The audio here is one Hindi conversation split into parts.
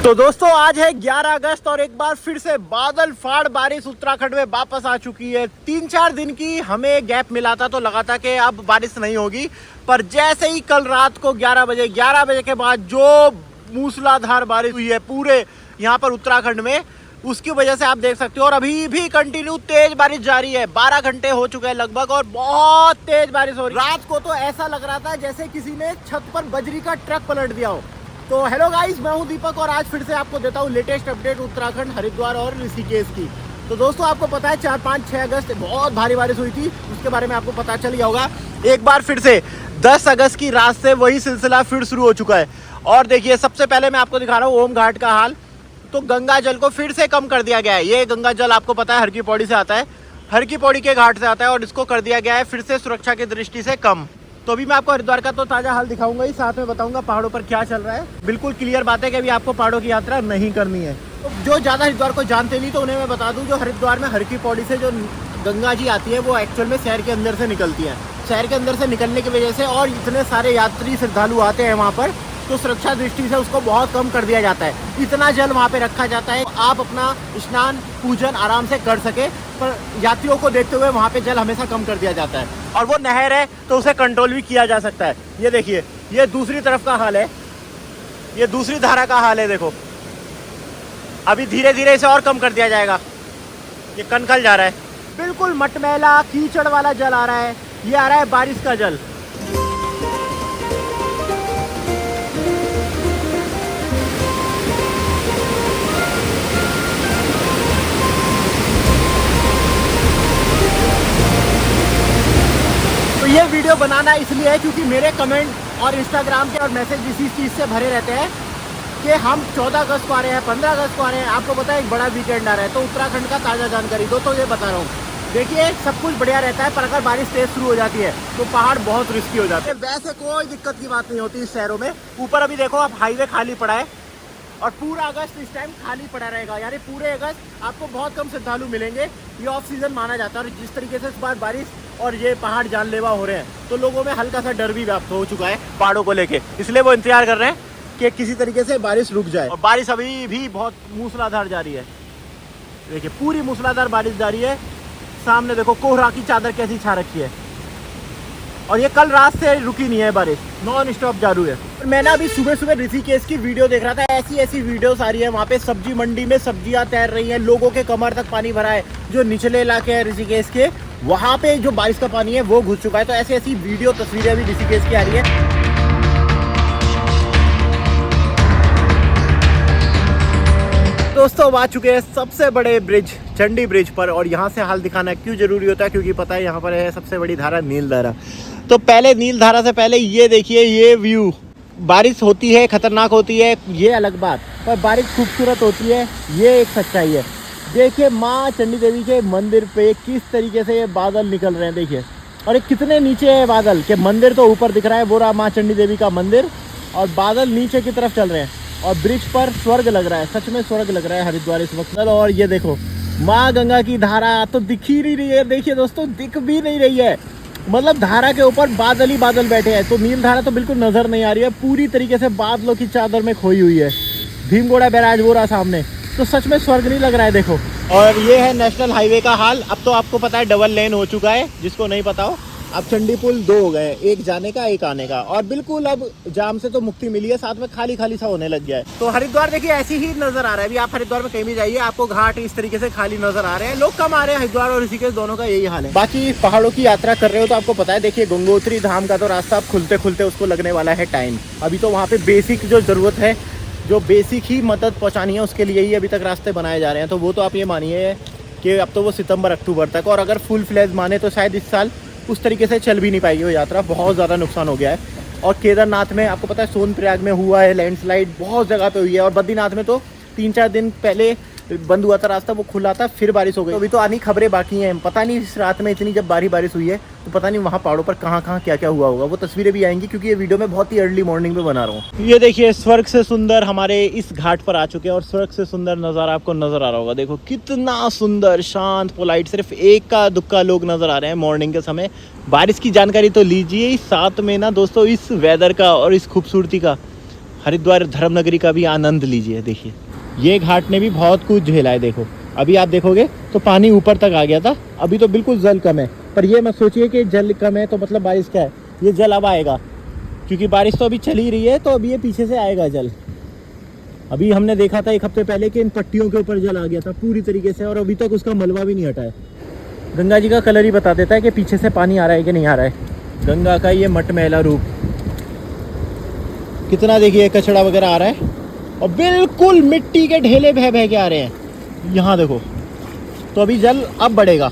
तो दोस्तों आज है 11 अगस्त और एक बार फिर से बादल फाड़ बारिश उत्तराखंड में वापस आ चुकी है। 3-4 दिन की हमें गैप मिला था तो लगा था कि अब बारिश नहीं होगी, पर जैसे ही कल रात को 11 बजे के बाद जो मूसलाधार बारिश हुई है पूरे यहाँ पर उत्तराखंड में, उसकी वजह से आप देख सकते हो। और अभी भी कंटिन्यू तेज बारिश जारी है। 12 घंटे हो चुके हैं लगभग और बहुत तेज बारिश हो रही है। रात को तो ऐसा लग रहा था जैसे किसी ने छत पर बजरी का ट्रक पलट दिया हो। तो हेलो गाइस, मैं हूं दीपक और आज फिर से आपको देता हूं लेटेस्ट अपडेट उत्तराखंड, हरिद्वार और ऋषिकेश की। तो दोस्तों आपको पता है 4, 5, 6 अगस्त बहुत भारी बारिश हुई थी, उसके बारे में आपको पता चल गया होगा। एक बार फिर से 10 अगस्त की रात से वही सिलसिला फिर शुरू हो चुका है। और देखिए सबसे पहले मैं आपको दिखा रहा हूँ ओम घाट का हाल। तो गंगा जल को फिर से कम कर दिया गया है। ये गंगा जल आपको पता है हर की पौड़ी से आता है, हर की पौड़ी के घाट से आता है और इसको कर दिया गया है फिर से सुरक्षा की दृष्टि से कम। तो अभी मैं आपको हरिद्वार का तो ताजा हाल दिखाऊंगा ही, साथ में बताऊंगा पहाड़ों पर क्या चल रहा है। बिल्कुल क्लियर बात है कि अभी आपको पहाड़ों की यात्रा नहीं करनी है। तो जो ज़्यादा हरिद्वार को जानते नहीं तो उन्हें मैं बता दूं, जो हरिद्वार में हर की पौड़ी से जो गंगा जी आती है वो एक्चुअल में शहर के अंदर से निकलती है। शहर के अंदर से निकलने की वजह से और इतने सारे यात्री श्रद्धालु आते हैं वहाँ पर, तो सुरक्षा दृष्टि से उसको बहुत कम कर दिया जाता है। इतना जल वहाँ पे रखा जाता है आप अपना स्नान पूजन आराम से कर सके, पर यात्रियों को देखते हुए वहाँ पे जल हमेशा कम कर दिया जाता है। और वो नहर है तो उसे कंट्रोल भी किया जा सकता है। ये देखिए, ये दूसरी तरफ का हाल है, ये दूसरी धारा का हाल है। देखो अभी धीरे धीरे इसे और कम कर दिया जाएगा। ये कनखल जा रहा है, बिल्कुल मटमैला कीचड़ वाला जल आ रहा है। ये आ रहा है बारिश का जल। ये वीडियो बनाना इसलिए है क्योंकि मेरे कमेंट और इंस्टाग्राम के और मैसेज इसी चीज़ से भरे रहते हैं कि हम 14 अगस्त को आ रहे हैं, 15 अगस्त को आ रहे हैं, आपको पता है एक बड़ा वीकेंड आ रहा है। तो उत्तराखंड का ताज़ा जानकारी दो, तो ये बता रहा हूँ। देखिए सब कुछ बढ़िया रहता है, पर अगर बारिश तेज शुरू हो जाती है तो पहाड़ बहुत रिस्की हो जाते हैं। वैसे कोई दिक्कत की बात नहीं होती इस शहरों में। ऊपर अभी देखो आप हाईवे खाली पड़ा है और पूरा अगस्त इस टाइम खाली पड़ा रहेगा, यानी पूरे अगस्त आपको बहुत कम श्रद्धालु मिलेंगे। ये ऑफ सीजन माना जाता है और जिस तरीके से इस बार बारिश और ये पहाड़ जानलेवा हो रहे हैं तो लोगों में हल्का सा डर भी व्याप्त हो चुका है पहाड़ों को लेके। इसलिए वो इंतजार कर रहे हैं कि किसी तरीके से बारिश रुक जाए। और बारिश अभी भी बहुत मूसलाधार जारी है। देखिए पूरी मूसलाधार बारिश जारी है। सामने देखो कोहरा की चादर कैसी छा रखी है और ये कल रात से रुकी नहीं है बारिश, नॉन स्टॉप चालू है। मैंने अभी सुबह सुबह ऋषिकेश की वीडियो देख रहा था, ऐसी वीडियोस आ रही है। वहाँ पे सब्जी मंडी में सब्जियां तैर रही हैं, लोगों के कमर तक पानी भरा है। जो निचले इलाके हैं ऋषिकेश के, वहाँ पे जो बारिश का पानी है वो घुस चुका है। तो ऐसी वीडियो तस्वीरें अभी ऋषिकेश की आ रही है। दोस्तों अब आ चुके हैं सबसे बड़े ब्रिज चंडी ब्रिज पर, और यहाँ से हाल दिखाना क्यों जरूरी होता है, क्योंकि पता है यहाँ पर है सबसे बड़ी धारा नील धारा। तो पहले नील धारा से पहले ये देखिए, ये व्यू। बारिश होती है खतरनाक होती है ये अलग बात, पर बारिश खूबसूरत होती है ये एक सच्चाई है। देखिए माँ चंडी देवी के मंदिर पे किस तरीके से ये बादल निकल रहे हैं, देखिए। और ये कितने नीचे है बादल, के मंदिर तो ऊपर दिख रहा है, वो रहा माँ चंडी देवी का मंदिर, और बादल नीचे की तरफ चल रहे हैं। और ब्रिज पर स्वर्ग लग रहा है, सच में स्वर्ग लग रहा है हरिद्वार इस वक्त। और ये देखो माँ गंगा की धारा तो दिख ही नहीं रही है। देखिए दोस्तों दिख भी नहीं रही है, मतलब धारा के ऊपर बादल ही बादल बैठे हैं। तो नील धारा तो बिल्कुल नजर नहीं आ रही है, पूरी तरीके से बादलों की चादर में खोई हुई है। भीमगोड़ा बैराज वो रहा सामने, तो सच में स्वर्ग नहीं लग रहा है। देखो और ये है नेशनल हाईवे का हाल। अब तो आपको पता है डबल लेन हो चुका है, जिसको नहीं पता हो। अब चंडी पुल 2 हो गए, एक जाने का एक आने का, और बिल्कुल अब जाम से तो मुक्ति मिली है, साथ में खाली खाली सा होने लग गया है। तो हरिद्वार देखिए ऐसी ही नजर आ रहा है। अभी आप हरिद्वार में कहीं भी जाइए आपको घाट इस तरीके से खाली नजर आ रहे हैं, लोग कम आ रहे हैं। हरिद्वार और ऋषिकेश दोनों का यही हाल है। बाकी पहाड़ों की यात्रा कर रहे हो तो आपको पता है, देखिए गंगोत्री धाम का तो रास्ता अब खुलते खुलते उसको लगने वाला है टाइम। अभी तो वहाँ पे बेसिक जो जरूरत है, जो बेसिक ही मदद पहुँचानी है, उसके लिए ही अभी तक रास्ते बनाए जा रहे हैं। तो वो तो आप ये मानिए कि अब तो वो सितंबर अक्टूबर तक, और अगर फुल फ्लैज माने तो शायद इस साल उस तरीके से चल भी नहीं पाएगी वो यात्रा। बहुत ज़्यादा नुकसान हो गया है। और केदारनाथ में आपको पता है सोनप्रयाग में हुआ है लैंडस्लाइड, बहुत जगह पे हुई है। और बद्रीनाथ में तो 3-4 दिन पहले बंद हुआ था रास्ता, वो खुला था, फिर बारिश हो गई। तो अभी तो आनी खबरें बाकी हैं। पता नहीं इस रात में इतनी जब बारिश हुई है तो पता नहीं वहाँ पहाड़ों पर कहाँ क्या क्या हुआ होगा। वो तस्वीरें भी आएंगी क्योंकि ये वीडियो मैं बहुत ही अर्ली मॉर्निंग में बना रहा हूँ। ये देखिए स्वर्ग से सुंदर हमारे इस घाट पर आ चुके हैं, और स्वर्ग से सुंदर नज़ारा आपको नजर आ रहा होगा। देखो कितना सुंदर शांत पोलाइट, सिर्फ एक का दुक्का लोग नजर आ रहे हैं मॉर्निंग के समय। बारिश की जानकारी तो लीजिए, साथ में ना दोस्तों इस वेदर का और इस खूबसूरती का हरिद्वार धर्मनगरी का भी आनंद लीजिए। देखिए ये घाट ने भी बहुत कुछ झेला है। देखो अभी आप देखोगे तो पानी ऊपर तक आ गया था, अभी तो बिल्कुल जल कम है। पर ये मत सोचिए कि जल कम है तो मतलब बारिश क्या है, ये जल अब आएगा, क्योंकि बारिश तो अभी चल ही रही है, तो अभी ये पीछे से आएगा जल। अभी हमने देखा था 1 हफ्ते पहले कि इन पट्टियों के ऊपर जल आ गया था पूरी तरीके से, और अभी तक उसका मलबा भी नहीं हटा है। गंगा जी का कलर ही बता देता है कि पीछे से पानी आ रहा है कि नहीं आ रहा है। गंगा का ये मटमैला रूप, कितना देखिए कचरा वगैरह आ रहा है, और बिल्कुल मिट्टी के ढेले बह बह के आ रहे हैं। यहाँ देखो, तो अभी जल अब बढ़ेगा,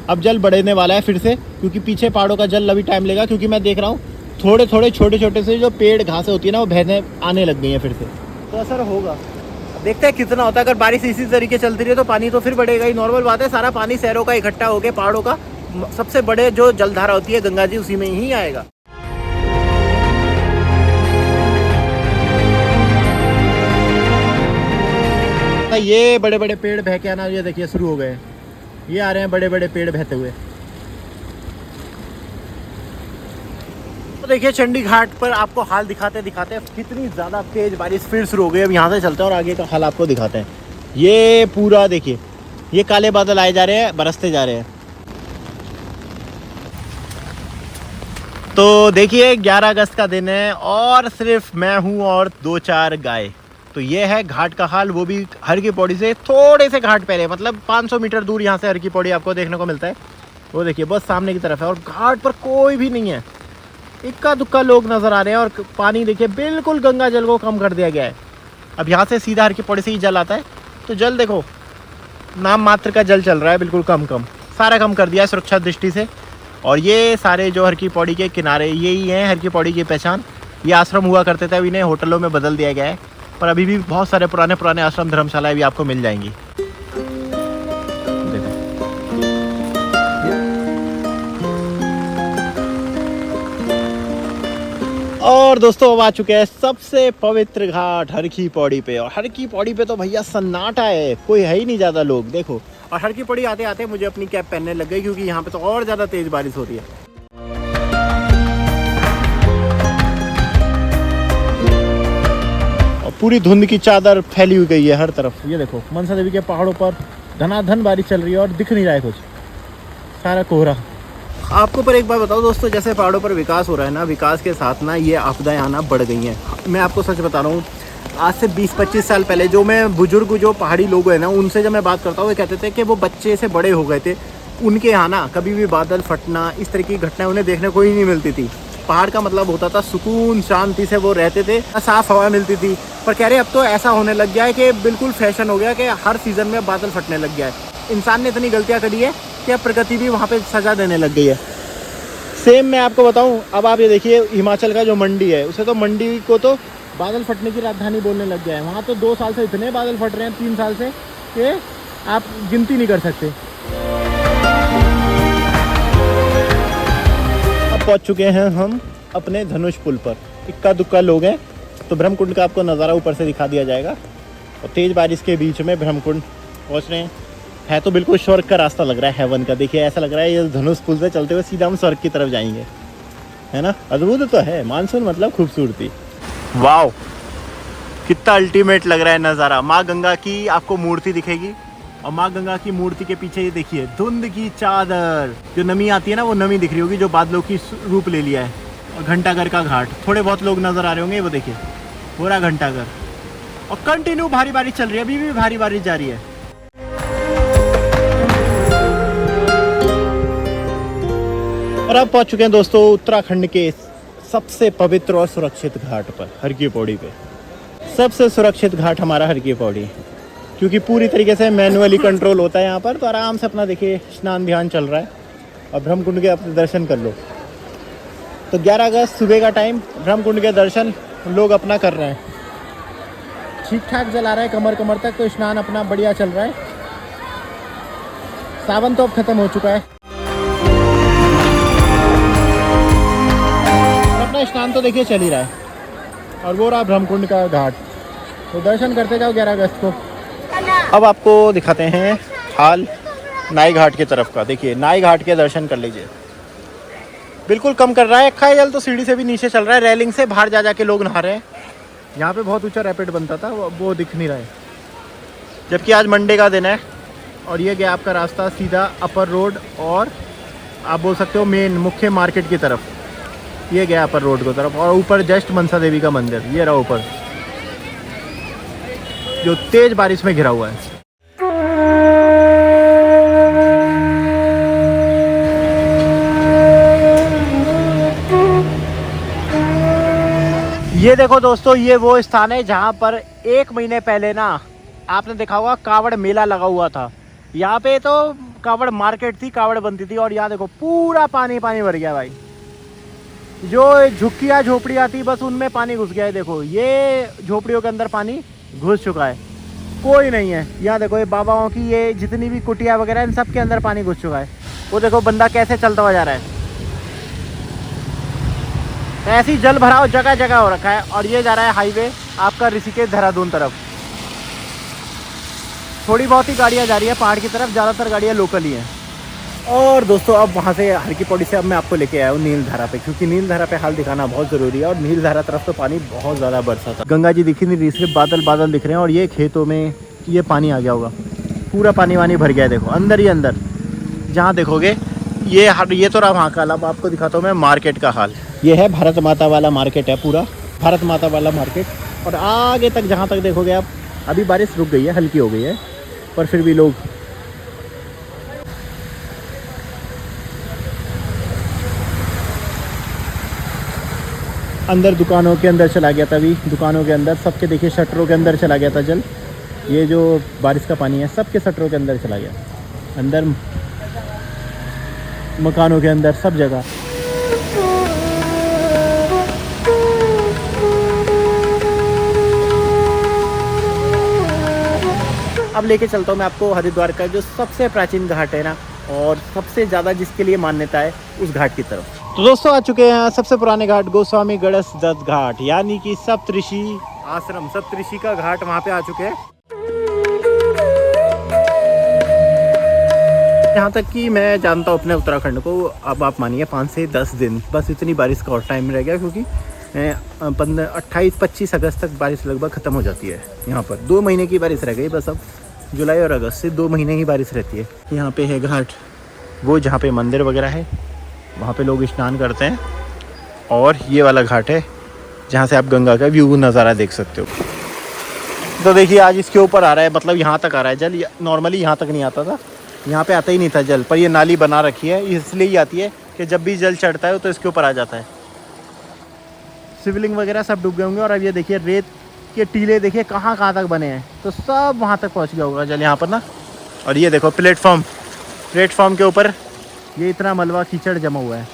अब जल बढ़ने वाला है फिर से, क्योंकि पीछे पहाड़ों का जल अभी टाइम लेगा, क्योंकि मैं देख रहा हूँ थोड़े थोड़े छोटे छोटे से जो पेड़ घासें होती है ना, वो बहने आने लग गई हैं फिर से, तो असर होगा। देखते हैं कितना होता है। अगर बारिश इसी तरीके चलती रही तो पानी तो फिर बढ़ेगा ही, नॉर्मल बात है। सारा पानी शहरों का इकट्ठा होकर पहाड़ों का सबसे बड़े जो जलधारा होती है गंगा जी, उसी में ही आएगा। ये बड़े बड़े पेड़ बह के आना, ये देखिए शुरू हो गए, ये आ रहे हैं बड़े बड़े पेड़ बहते हुए। तो देखिए चंडी घाट पर आपको हाल दिखाते दिखाते कितनी ज़्यादा तेज बारिश फिर शुरू हो गई। अब यहाँ से चलते हैं और आगे का हाल आपको दिखाते हैं। ये पूरा देखिए, ये काले बादल आए जा रहे हैं, बरसते जा रहे हैं। तो देखिए 11 अगस्त का दिन है और सिर्फ मैं हूँ और 2-4 गाय। तो ये है घाट का हाल, वो भी हर की पौड़ी से थोड़े से घाट पहले, मतलब 500 मीटर दूर यहाँ से हर की पौड़ी आपको देखने को मिलता है। वो देखिए बस सामने की तरफ है, और घाट पर कोई भी नहीं है, इक्का दुक्का लोग नज़र आ रहे हैं। और पानी देखिए बिल्कुल गंगा जल को कम कर दिया गया है। अब यहाँ से सीधा हर की पौड़ी से ही जल आता है, तो जल देखो नाम मात्र का जल चल रहा है, बिल्कुल कम सारा कम कर दिया है सुरक्षा दृष्टि से। और ये सारे जो हर की पौड़ी के किनारे, यही हैं हर की पौड़ी की पहचान। ये आश्रम हुआ करते थे, अब इन्हें होटलों में बदल दिया गया है, पर अभी भी बहुत सारे पुराने आश्रम धर्मशालाएं भी आपको मिल जाएंगी। और दोस्तों अब आ चुके हैं सबसे पवित्र घाट हर की पौड़ी पे, और हर की पौड़ी पे तो भैया सन्नाटा है, कोई है ही नहीं ज़्यादा लोग। देखो, और हर की पौड़ी आते आते मुझे अपनी कैप पहनने लग गई, क्योंकि यहाँ पे तो और ज़्यादा तेज़ बारिश हो रही है। और पूरी धुंध की चादर फैली हुई गई है हर तरफ। ये देखो मनसा देवी के पहाड़ों पर धनाधन बारिश चल रही है और दिख नहीं रहा है कुछ, सारा कोहरा। आपको पर एक बात बताओ दोस्तों, जैसे पहाड़ों पर विकास हो रहा है ना, विकास के साथ ना ये आपदाएं आना बढ़ गई हैं। मैं आपको सच बता रहा हूँ, आज से 20-25 साल पहले जो मैं बुजुर्ग जो पहाड़ी लोग हैं ना, उनसे जब मैं बात करता हूँ, वो कहते थे कि वो बच्चे से बड़े हो गए थे, उनके यहाँ ना कभी भी बादल फटना इस तरह की घटनाएं उन्हें देखने को ही नहीं मिलती थी। पहाड़ का मतलब होता था सुकून, शांति से वो रहते थे, साफ हवा मिलती थी। पर कह रहे अब तो ऐसा होने लग गया है कि बिल्कुल फैशन हो गया कि हर सीज़न में बादल फटने लग गया है। इंसान ने इतनी गलतियाँ करी है कि अब प्रकृति भी वहाँ पे सजा देने लग गई है। सेम मैं आपको बताऊँ, अब आप ये देखिए हिमाचल का जो मंडी है, उसे तो मंडी को तो बादल फटने की राजधानी बोलने लग गया है। वहाँ तो 2 साल से इतने बादल फट रहे हैं, 3 साल से, कि आप गिनती नहीं कर सकते। अब पहुँच चुके हैं हम अपने धनुष पुल पर। इक्का दुक्का लोग हैं, तो ब्रह्मकुंड का आपको नज़ारा ऊपर से दिखा दिया जाएगा। और तेज़ बारिश के बीच में ब्रह्मकुंड पहुँच रहे हैं। है तो बिल्कुल स्वर्ग का रास्ता लग रहा है, हेवन का। देखिए ऐसा लग रहा है ये धनुष पुल से चलते हुए सीधा हम स्वर्ग की तरफ जाएंगे, है ना। अद्भुत तो है, मानसून मतलब खूबसूरती। वाओ, कितना अल्टीमेट लग रहा है नज़ारा। माँ गंगा की आपको मूर्ति दिखेगी, और माँ गंगा की मूर्ति के पीछे ये देखिए धुंध की चादर, जो नमी आती है ना, वो नमी दिख रही होगी जो बादलों की रूप ले लिया है। और घंटाघर का घाट, थोड़े बहुत लोग नज़र आ रहे होंगे, वो देखिए पूरा घंटाघर। और कंटिन्यू भारी बारिश चल रही है, अभी भी भारी बारिश जारी है। और अब पहुंच चुके हैं दोस्तों उत्तराखंड के सबसे पवित्र और सुरक्षित घाट पर, हर की पौड़ी पे। सबसे सुरक्षित घाट हमारा हर की पौड़ी, क्योंकि पूरी तरीके से मैनुअली कंट्रोल होता है यहाँ पर। तो आराम से अपना देखिए स्नान ध्यान चल रहा है, और ब्रह्मकुंड के अपने दर्शन कर लो। तो 11 अगस्त सुबह का टाइम, ब्रह्मकुंड के दर्शन लोग अपना कर रहे हैं। ठीक ठाक जला रहा है कमर कमर तक, तो स्नान अपना बढ़िया चल रहा है। सावन तो अब खत्म हो चुका है, अपना स्नान तो देखिए चल ही रहा है। और वो रहा ब्रह्मकुंड का घाट, तो दर्शन करते जाओ 11 अगस्त को। अब आपको दिखाते हैं हाल नाई घाट की तरफ का। देखिए नाई घाट के दर्शन कर लीजिए, बिल्कुल कम कर रहा है। अक्खा जल तो सीढ़ी से भी नीचे चल रहा है, रेलिंग से बाहर जा जाके लोग नहा रहे हैं। यहाँ पे बहुत ऊंचा रैपिड बनता था, वो दिख नहीं रहा है। जबकि आज मंडे का दिन है और ये गया आपका रास्ता सीधा अपर रोड और आप बोल सकते हो मेन मुख्य मार्केट की तरफ। ये गया अपर रोड की तरफ और ऊपर जस्ट मनसा देवी का मंदिर ये रहा ऊपर, जो तेज बारिश में घिरा हुआ है। ये देखो दोस्तों, ये वो स्थान है जहाँ पर 1 महीने पहले ना आपने देखा होगा कावड़ मेला लगा हुआ था। यहाँ पे तो कावड़ मार्केट थी, कावड़ बनती थी और यहाँ देखो पूरा पानी पानी भर गया भाई। जो झुक्कियाँ झोपड़ियाँ थी बस उनमें पानी घुस गया है। देखो ये झोपड़ियों के अंदर पानी घुस चुका है, कोई नहीं है। यहाँ देखो ये बाबाओं की ये जितनी भी कुटिया वगैरह इन सब के अंदर पानी घुस चुका है। वो देखो बंदा कैसे चलता हुआ जा रहा है। ऐसी जल भराव जगह जगह हो रखा है। और ये जा रहा है हाईवे आपका ऋषिकेश देहरादून तरफ। थोड़ी बहुत ही गाड़ियाँ जा रही है पहाड़ की तरफ, ज़्यादातर गाड़ियाँ लोकल ही हैं। और दोस्तों अब वहाँ से हर की पौड़ी से अब मैं आपको लेके आया हूँ नील धारा पे, क्योंकि नील धारा पे हाल दिखाना बहुत ज़रूरी है। और नील धारा तरफ तो पानी बहुत ज़्यादा बरसा था, गंगा जी दिखी नहीं रही, सिर्फ बादल बादल दिख रहे हैं। और ये खेतों में ये पानी आ गया होगा, पूरा पानी वानी भर गया है। देखो अंदर ही अंदर जहाँ देखोगे ये तो रहा वहाँ का। अब आपको दिखाता हूँ मैं मार्केट का हाल। ये है भारत माता वाला मार्केट है, पूरा भारत माता वाला मार्केट। और आगे तक जहाँ तक देखोगे आप, अभी बारिश रुक गई है, हल्की हो गई है, पर फिर भी लोग अंदर दुकानों के अंदर चला गया था। अभी दुकानों के अंदर सबके देखिए शटरों के अंदर चला गया था जल। ये जो बारिश का पानी है सबके शटरों के अंदर चला गया, अंदर मकानों के अंदर सब जगह। अब लेके चलता हूँ मैं आपको हरिद्वार का जो सबसे प्राचीन घाट है ना, और सबसे ज़्यादा जिसके लिए मान्यता है उस घाट की तरफ। तो दोस्तों आ चुके हैं सबसे पुराने घाट गोस्वामी गणेश दत्त घाट, यानी कि सप्तऋषि आश्रम, सप्तऋषि का घाट वहाँ पे आ चुके हैं। यहाँ तक कि मैं जानता हूँ अपने उत्तराखंड को, अब आप मानिए 5 से 10 दिन बस इतनी बारिश का और टाइम रह गया, क्योंकि 28-25 अगस्त तक बारिश लगभग ख़त्म हो जाती है। यहाँ पर 2 महीने की बारिश रह गई बस। अब जुलाई और अगस्त से 2 महीने ही बारिश रहती है। यहाँ पे है घाट, वो जहाँ पे मंदिर वगैरह है वहाँ पे लोग स्नान करते हैं। और ये वाला घाट है जहाँ से आप गंगा का व्यू नज़ारा देख सकते हो। तो देखिए आज इसके ऊपर आ रहा है, मतलब यहाँ तक आ रहा है जल। नॉर्मली यहाँ तक नहीं आता था, यहाँ पे आता ही नहीं था जल, पर ये नाली बना रखी है इसलिए ही आती है कि जब भी जल चढ़ता है तो इसके ऊपर आ जाता है। शिवलिंग वगैरह सब डूब गए होंगे। और अब ये देखिए रेत के टीले देखिए कहाँ कहाँ तक बने हैं, तो सब वहाँ तक पहुँच गया होगा जल यहाँ पर ना। और ये देखो प्लेटफॉर्म के ऊपर ये इतना मलबा कीचड़ जमा हुआ है,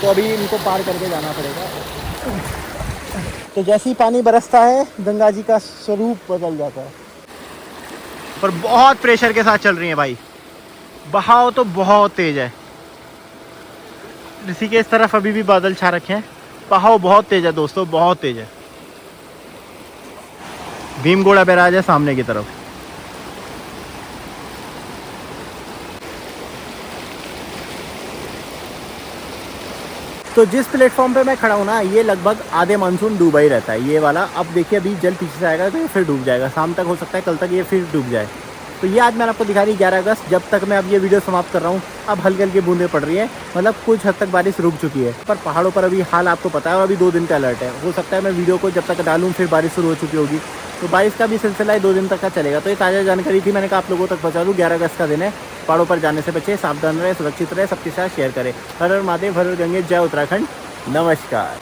तो अभी इनको पार करके जाना पड़ेगा। तो जैसे ही पानी बरसता है गंगा जी का स्वरूप बदल जाता है। पर बहुत प्रेशर के साथ चल रही है भाई, बहाव तो बहुत तेज है। ऋषिकेश तरफ अभी भी बादल छा रखे हैं, बहाव बहुत तेज है दोस्तों, बहुत तेज है। भीमगोड़ा बैराज है सामने की तरफ। तो जिस प्लेटफॉर्म पे मैं खड़ा हूँ ना, ये लगभग आधे मानसून डूबा ही रहता है ये वाला। अब देखिए अभी जल पीछे से आएगा तो ये फिर डूब जाएगा, शाम तक हो सकता है, कल तक ये फिर डूब जाए। तो ये आज मैंने आपको दिखा रही 11 अगस्त। जब तक मैं अब ये वीडियो समाप्त कर रहा हूँ अब हल्की हल्की बूंदें पड़ रही है, मतलब कुछ हद तक बारिश रुक चुकी है। पर पहाड़ों पर अभी हाल आपको पता है, और अभी 2 दिन का अलर्ट है। हो सकता है मैं वीडियो को जब तक डालूँ फिर बारिश शुरू हो चुकी होगी। तो बारिश का भी सिलसिला है 2 दिन तक का चलेगा। तो ये ताज़ा जानकारी थी, मैंने कहा आप लोगों तक पहुँचा दूँ। 11 अगस्त का दिन है, पहाड़ों पर जाने से बचे, सावधान रहे, सुरक्षित रहे, सबके साथ शेयर करें। हर हर महादेव, हर हर गंगे, जय उत्तराखंड, नमस्कार।